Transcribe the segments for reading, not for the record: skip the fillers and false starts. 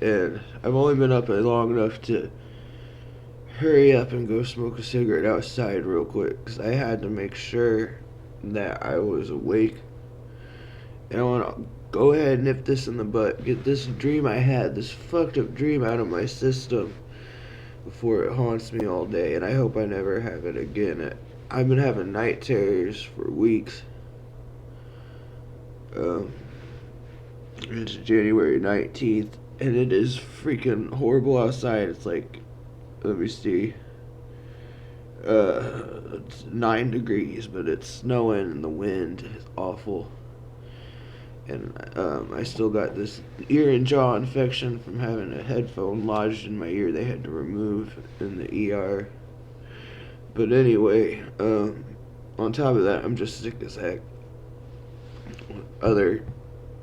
and I've only been up long enough to hurry up and go smoke a cigarette outside real quick because I had to make sure that I was awake. And I want to go ahead and nip this in the butt, get this dream I had, this fucked up dream out of my system before it haunts me all day, and I hope I never have it again. I've been having night terrors for weeks. Um, it's January 19th, and it is freaking horrible outside. It's like, let me see, it's 9 degrees, but it's snowing and the wind is awful. And I still got this ear and jaw infection from having a headphone lodged in my ear they had to remove in the ER. But anyway, on top of that, I'm just sick as heck. Other,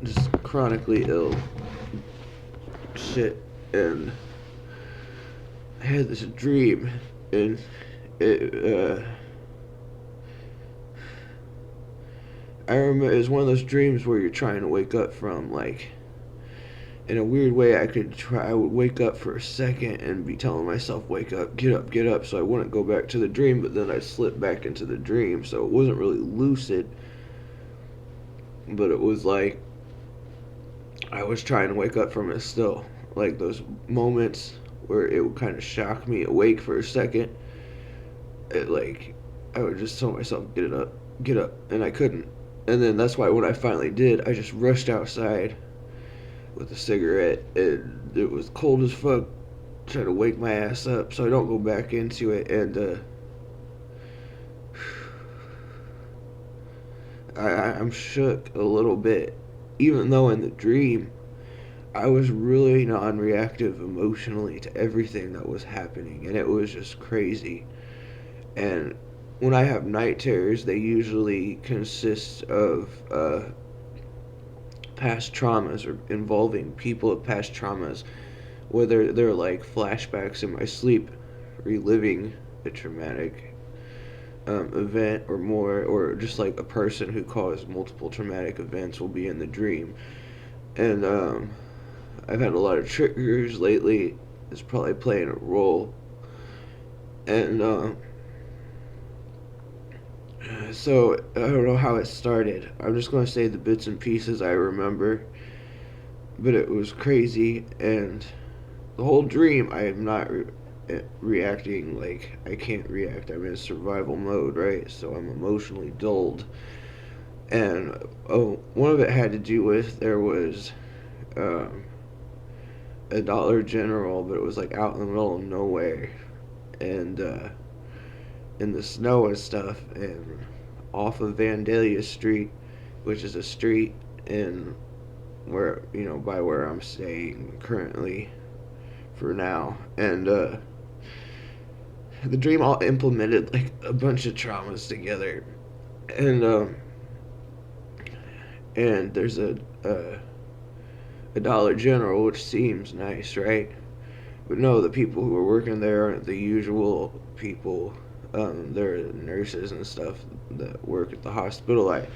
just chronically ill shit. And I had this dream, and it, I remember it was one of those dreams where you're trying to wake up from, like, in a weird way. I would wake up for a second and be telling myself, wake up, get up, so I wouldn't go back to the dream, but then I'd slip back into the dream, so it wasn't really lucid, but it was like I was trying to wake up from it still. Like those moments where it would kind of shock me awake for a second. It like I would just tell myself, get up, and I couldn't. And then that's why when I finally did, I just rushed outside with a cigarette, and it was cold as fuck. Trying to wake my ass up so I don't go back into it, and I'm shook a little bit, even though in the dream I was really non-reactive emotionally to everything that was happening, and it was just crazy. And when I have night terrors, they usually consist of past traumas or involving people of past traumas, whether they're like flashbacks in my sleep, reliving a traumatic event or more, or just like a person who caused multiple traumatic events will be in the dream. And I've had a lot of triggers lately. It's probably playing a role. And so I don't know how it started. I'm just gonna say the bits and pieces I remember, but it was crazy, and the whole dream I am not reacting like I can't react. I'm in survival mode, right? So I'm emotionally dulled, and one of it had to do with there was um, a Dollar General, but it was like out in the middle of nowhere, and in the snow and stuff, and off of Vandalia Street, which is a street in where by where I'm staying currently for now, and the dream all implemented like a bunch of traumas together, and there's a Dollar General, which seems nice, right? But no, the people who are working there aren't the usual people. They're nurses and stuff that work at the hospital I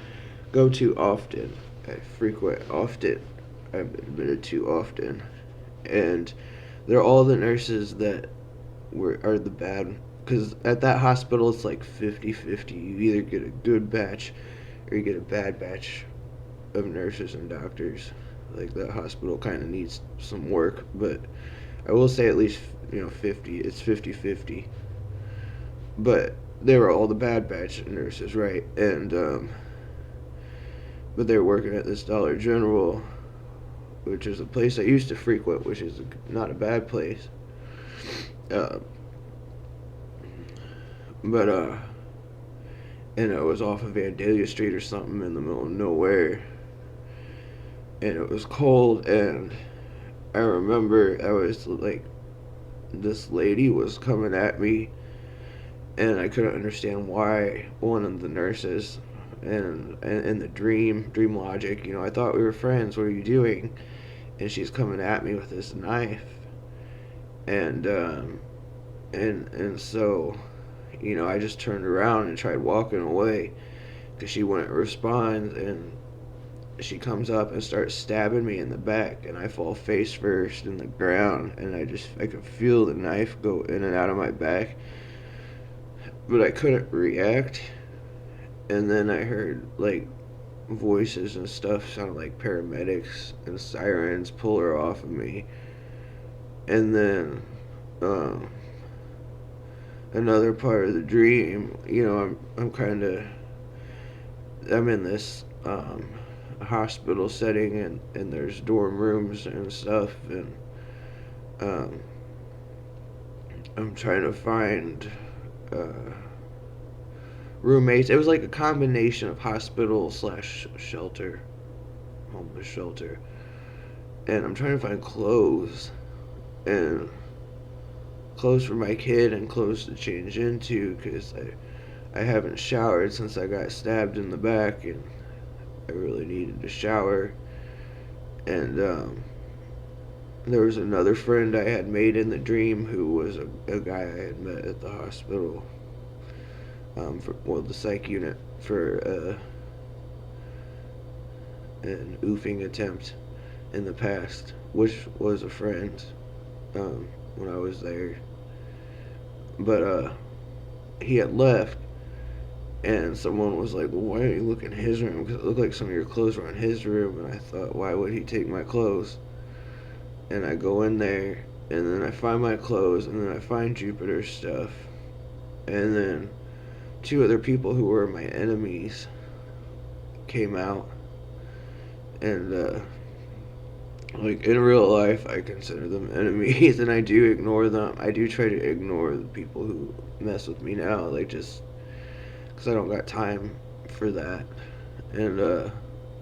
go to often. I frequent often. I've been admitted to often, and they're all the nurses that are the bad. Because at that hospital, it's like 50-50. You either get a good batch or you get a bad batch of nurses and doctors. Like that hospital kind of needs some work, but I will say at least 50. It's 50-50. But they were all the bad batch nurses, right? And but they were working at this Dollar General, which is a place I used to frequent, which is not a bad place. Uh, but and it was off of Vandalia Street or something in the middle of nowhere, and it was cold, and I remember I was like, this lady was coming at me, and I couldn't understand why one of the nurses, and in the dream logic, I thought we were friends. What are you doing? And she's coming at me with this knife, and so, I just turned around and tried walking away because she wouldn't respond, and she comes up and starts stabbing me in the back, and I fall face first in the ground, and I could feel the knife go in and out of my back, but I couldn't react. And then I heard like voices and stuff, sounded like paramedics and sirens, pull her off of me. And then um, another part of the dream, I'm kind of, I'm in this hospital setting, and there's dorm rooms and stuff, and um, I'm trying to find uh, roommates. It was like a combination of hospital slash shelter, homeless shelter, and I'm trying to find clothes and clothes for my kid and clothes to change into, because I haven't showered since I got stabbed in the back, and I really needed to shower. And there was another friend I had made in the dream who was a guy I had met at the hospital, for, well, the psych unit, for an oofing attempt in the past, which was a friend when I was there. But he had left, and someone was like, "Well, why don't you look in his room? Because it looked like some of your clothes were in his room." And I thought, why would he take my clothes? And I go in there, and then I find my clothes, and then I find Jupiter's stuff, and then two other people who were my enemies came out, and like in real life, I consider them enemies, and I do ignore them. I do try to ignore the people who mess with me now, like, just because I don't got time for that, and I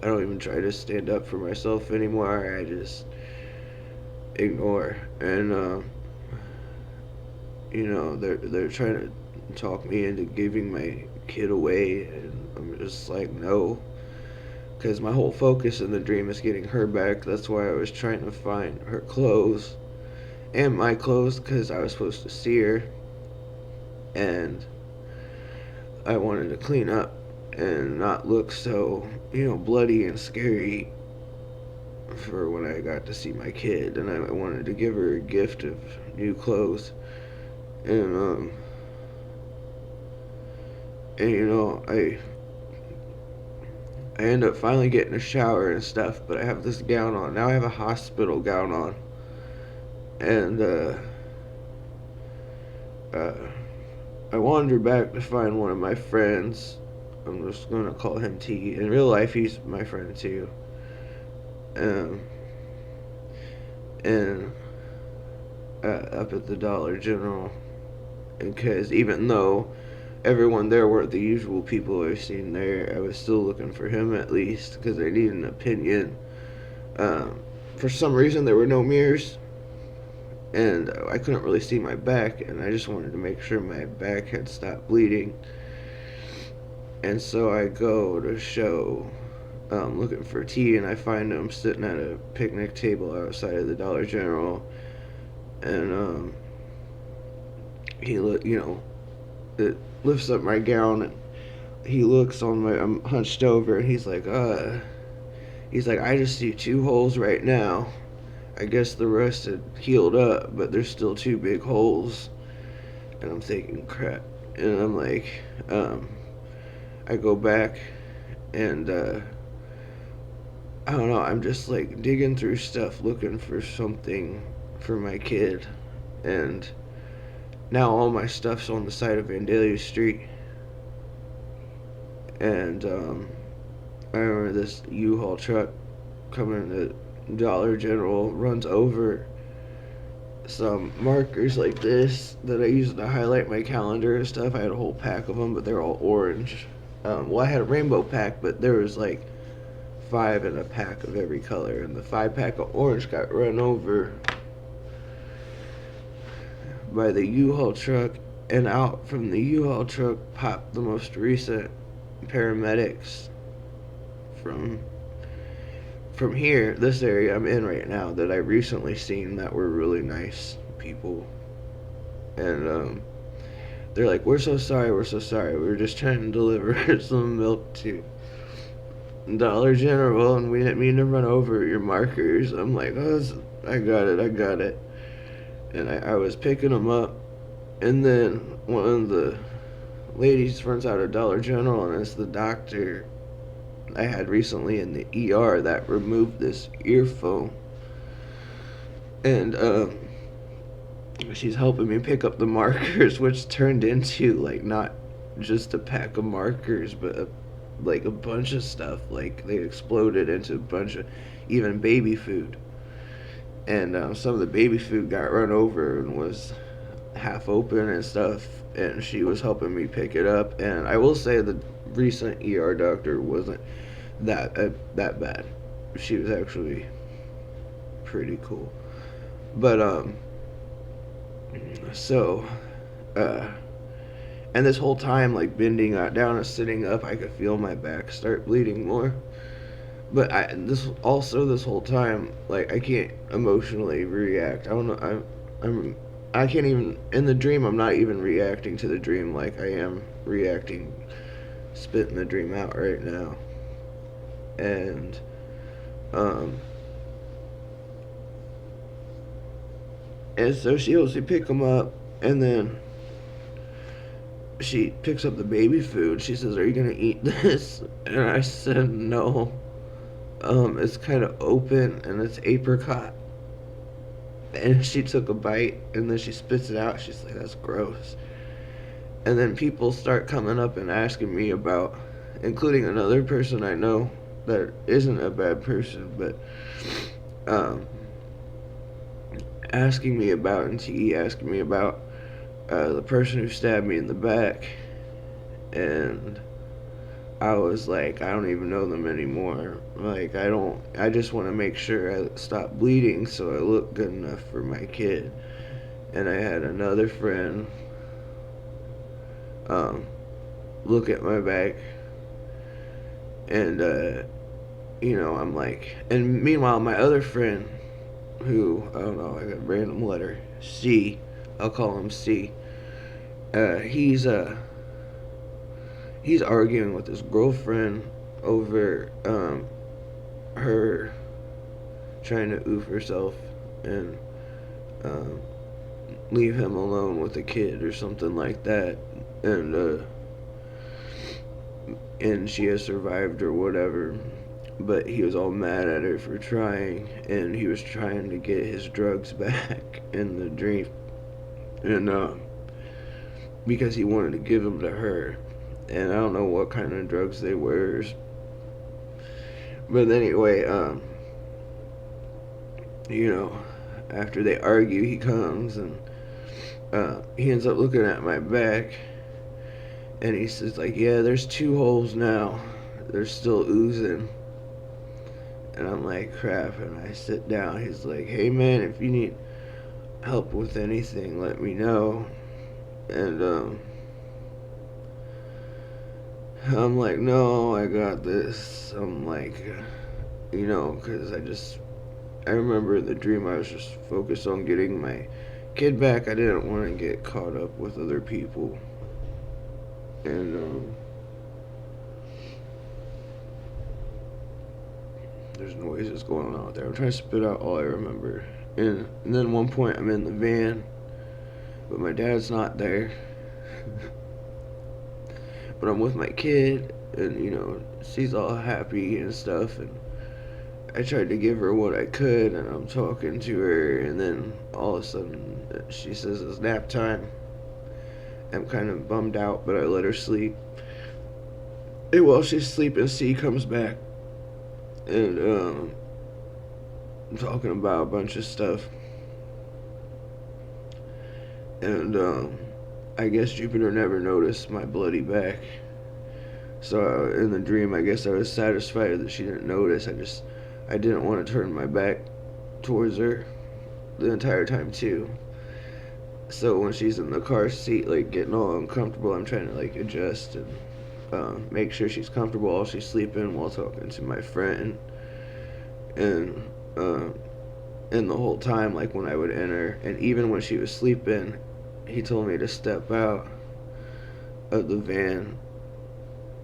don't even try to stand up for myself anymore. I just ignore, and they're trying to talk me into giving my kid away, and I'm just like, no, because my whole focus in the dream is getting her back. That's why I was trying to find her clothes and my clothes, because I was supposed to see her, and I wanted to clean up and not look so, bloody and scary for when I got to see my kid, and I wanted to give her a gift of new clothes, and I end up finally getting a shower and stuff, but I have this gown on. Now I have a hospital gown on, and uh, I wander back to find one of my friends. I'm just gonna call him T. In real life, he's my friend too. Um, and Up at the Dollar General, because even though everyone there weren't the usual people I've seen there, I was still looking for him at least, because I need an opinion. Um, for some reason, there were no mirrors, and I couldn't really see my back, and I just wanted to make sure my back had stopped bleeding. And so I go to show, looking for T, and I find him sitting at a picnic table outside of the Dollar General, and it lifts up my gown, and he looks on my, I'm hunched over, and he's like, I just see two holes right now. I guess the rest had healed up, but there's still two big holes. And I'm thinking, crap. And I'm like, I go back, and I don't know, I'm just like digging through stuff looking for something for my kid. And now all my stuff's on the side of Vandalia Street. And I remember this U-Haul truck coming to Dollar General runs over some markers like this that I used to highlight my calendar and stuff. I had a whole pack of them, but they're all orange. Well, I had a rainbow pack, but there was like 5 in a pack of every color, and the 5-pack of orange got run over by the U-Haul truck, and out from the U-Haul truck popped the most recent paramedics from here, this area I'm in right now, that I recently seen, that were really nice people. And they're like, we're so sorry, we were just trying to deliver some milk to Dollar General, and we didn't mean to run over your markers. I'm like, oh, I got it, I got it. And I was picking them up, and then one of the ladies runs out of Dollar General, and it's the doctor I had recently in the ER that removed this earphone. And she's helping me pick up the markers, which turned into like not just a pack of markers, but like a bunch of stuff. Like they exploded into a bunch of even baby food, and some of the baby food got run over and was half open and stuff. And she was helping me pick it up. And I will say the recent ER doctor wasn't that bad. She was actually pretty cool. But so uh and this whole time, like bending down and sitting up, I could feel my back start bleeding more. But this whole time, like I can't emotionally react. I don't know. I can't even in the dream. I'm not even reacting to the dream like I am reacting, spitting the dream out right now. And um, and so she goes to pick them up, and then she picks up the baby food. She says, "Are you gonna eat this?" And I said, "No." It's kind of open and it's apricot. And she took a bite and then she spits it out. She's like, "That's gross." And then people start coming up and asking me about, including another person I know that isn't a bad person, but um, asking me about NTE, asking me about the person who stabbed me in the back. And I was like, I don't even know them anymore. Like, I just want to make sure I stop bleeding so I look good enough for my kid. And I had another friend um, look at my back, and, I'm like, and meanwhile, my other friend, who, I don't know, I got a random letter, C, I'll call him C, he's, he's arguing with his girlfriend over her trying to oof herself and um, leave him alone with a kid or something like that, and she has survived or whatever. But he was all mad at her for trying, and he was trying to get his drugs back in the dream, and because he wanted to give them to her. And I don't know what kind of drugs they were. But anyway, after they argue, he comes and he ends up looking at my back, and he says like, "Yeah, there's 2 holes now. They're still oozing." And I'm like, "Crap." And I sit down. He's like, "Hey man, if you need help with anything, let me know." And I'm like, "No, I got this." I'm like, because I remember in the dream I was just focused on getting my kid back. I didn't want to get caught up with other people. And there's noises going on out there. I'm trying to spit out all I remember. And then one point I'm in the van, but my dad's not there. But I'm with my kid, and she's all happy and stuff, and I tried to give her what I could, and I'm talking to her, and then all of a sudden she says it's nap time. I'm kind of bummed out, but I let her sleep. And while she's sleeping, C comes back, and talking about a bunch of stuff, and I guess Jupiter never noticed my bloody back. So in the dream, I guess I was satisfied that she didn't notice. I didn't want to turn my back towards her the entire time too. So when she's in the car seat, like getting all uncomfortable, I'm trying to like adjust and make sure she's comfortable while she's sleeping, while talking to my friend, and the whole time, like when I would enter, and even when she was sleeping, he told me to step out of the van,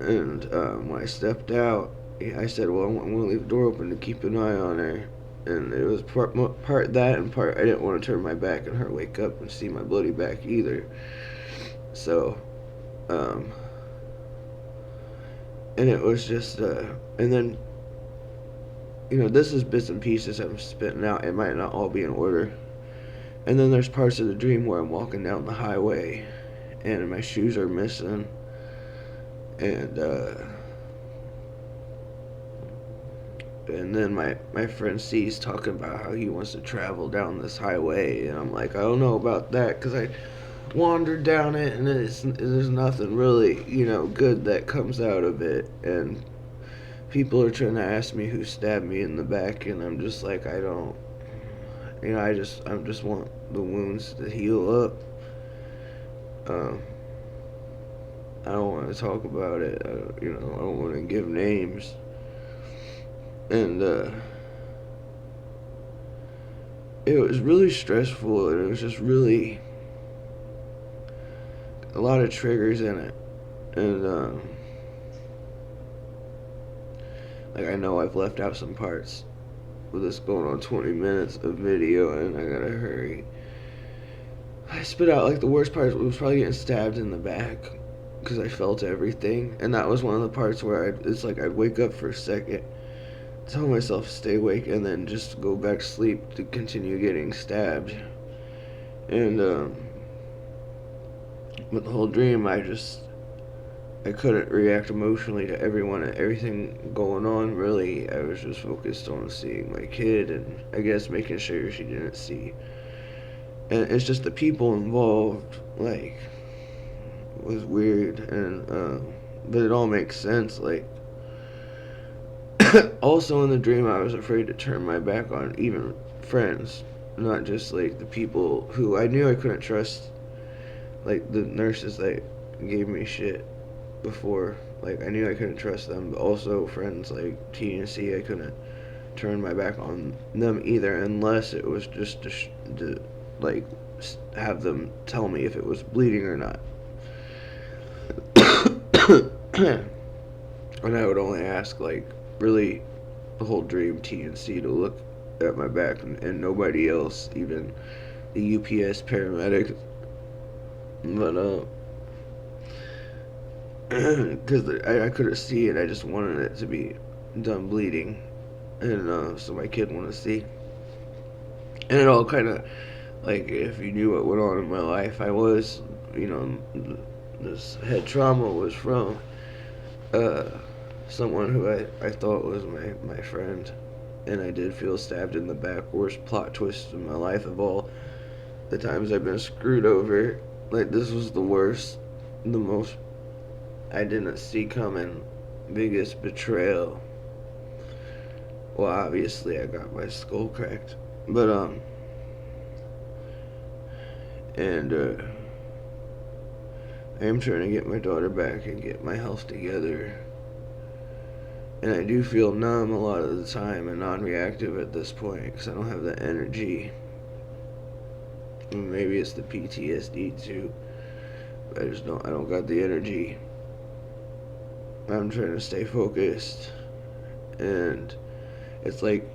and when I stepped out, I said, well, I'm going to leave the door open to keep an eye on her. And it was part that and part I didn't want to turn my back and her wake up and see my bloody back either. So, um, and it was just, and then, this is bits and pieces I'm spitting out. It might not all be in order. And then there's parts of the dream where I'm walking down the highway and my shoes are missing. And then my friend C's talking about how he wants to travel down this highway, and I'm like, I don't know about that, because I wandered down it, and there's nothing really, good that comes out of it, and people are trying to ask me who stabbed me in the back, and I'm just like, I don't, I just want the wounds to heal up. I don't want to talk about it, I don't want to give names. And it was really stressful, and it was just really a lot of triggers in it. And like, I know I've left out some parts with this going on 20 minutes of video, and I gotta hurry. I spit out, like, the worst part was probably getting stabbed in the back, because I felt everything. And that was one of the parts where it's like I'd wake up for a second, tell myself to stay awake, and then just go back to sleep to continue getting stabbed. And with the whole dream, I couldn't react emotionally to everyone and everything going on, really. I was just focused on seeing my kid, and I guess making sure she didn't see. And it's just the people involved, like, was weird. And but it all makes sense. Like, also in the dream, I was afraid to turn my back on even friends, not just like the people who I knew I couldn't trust, like the nurses that gave me shit before. Like, I knew I couldn't trust them, but also friends like TNC, I couldn't turn my back on them either, unless it was just to like have them tell me if it was bleeding or not. And I would only ask, like, really the whole dream TNC to look at my back, and nobody else, even the UPS paramedic. But because I couldn't see it, I just wanted it to be done bleeding, and so my kid wanted to see. And it all kind of, like, if you knew what went on in my life, I was, this head trauma was from someone who I thought was my friend, and I did feel stabbed in the back. Worst plot twist in my life of all the times I've been screwed over. Like, this was the worst, the most I didn't see coming, biggest betrayal. Well, obviously I got my skull cracked, but and I am trying to get my daughter back and get my health together. And I do feel numb a lot of the time and non-reactive at this point because I don't have the energy. Maybe it's the PTSD too. I don't got the energy. I'm trying to stay focused. And it's like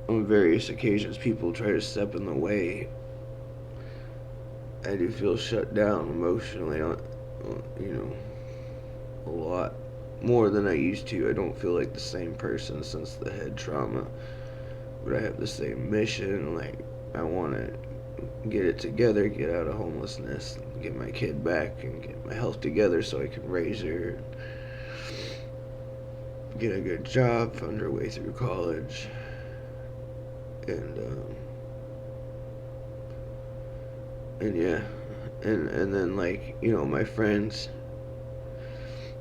on various occasions people try to step in the way. I do feel shut down emotionally on a lot more than I used to. I don't feel like the same person since the head trauma, but I have the same mission. Like, I want to get it together, get out of homelessness, get my kid back, and get my health together so I can raise her, get a good job, fund her way through college, and yeah, and then, like, my friends,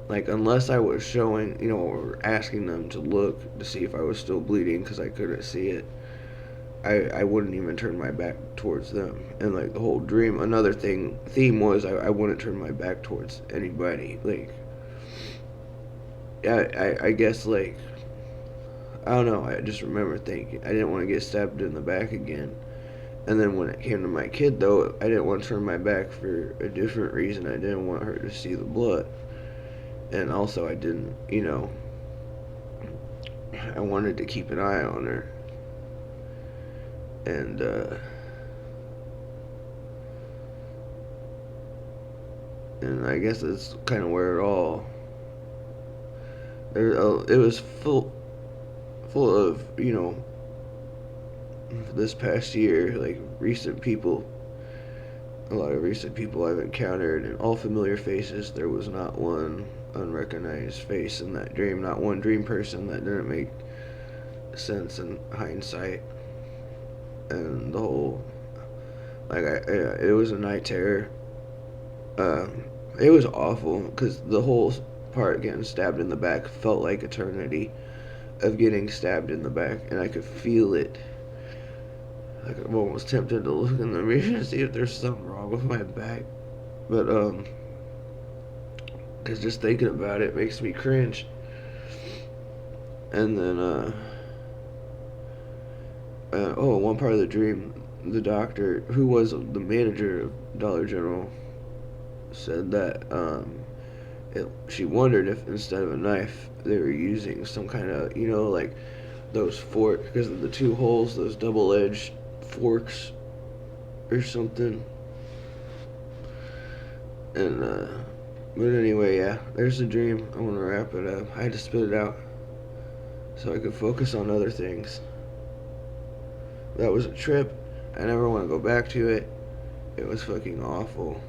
like, unless I was showing, or asking them to look to see if I was still bleeding because I couldn't see it, I wouldn't even turn my back towards them. And, like, the whole dream, another theme was I wouldn't turn my back towards anybody. Like, I guess, like, I don't know, I just remember thinking I didn't want to get stabbed in the back again. And then when it came to my kid, though, I didn't want to turn my back for a different reason. I didn't want her to see the blood. And also, I didn't, I wanted to keep an eye on her. And and I guess that's kind of where it all. It was full of, this past year, like recent people, a lot of recent people I've encountered, and all familiar faces. There was not one unrecognized face in that dream, not one dream person that didn't make sense in hindsight. And the whole, it was a night terror. It was awful because the whole part getting stabbed in the back felt like eternity of getting stabbed in the back, and I could feel it. Like I'm almost tempted to look in the mirror and see if there's something wrong with my back, but because just thinking about it makes me cringe. And then oh, one part of the dream, the doctor who was the manager of Dollar General said that she wondered if instead of a knife they were using some kind of, like those forks because of the two holes, those double-edged forks or something. And but anyway, yeah, there's the dream. I want to wrap it up. I had to spit it out so I could focus on other things. That was a trip. I never want to go back to it. It was fucking awful.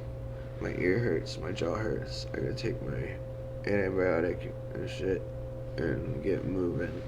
My ear hurts, my jaw hurts. I gotta take my antibiotic and shit and get moving.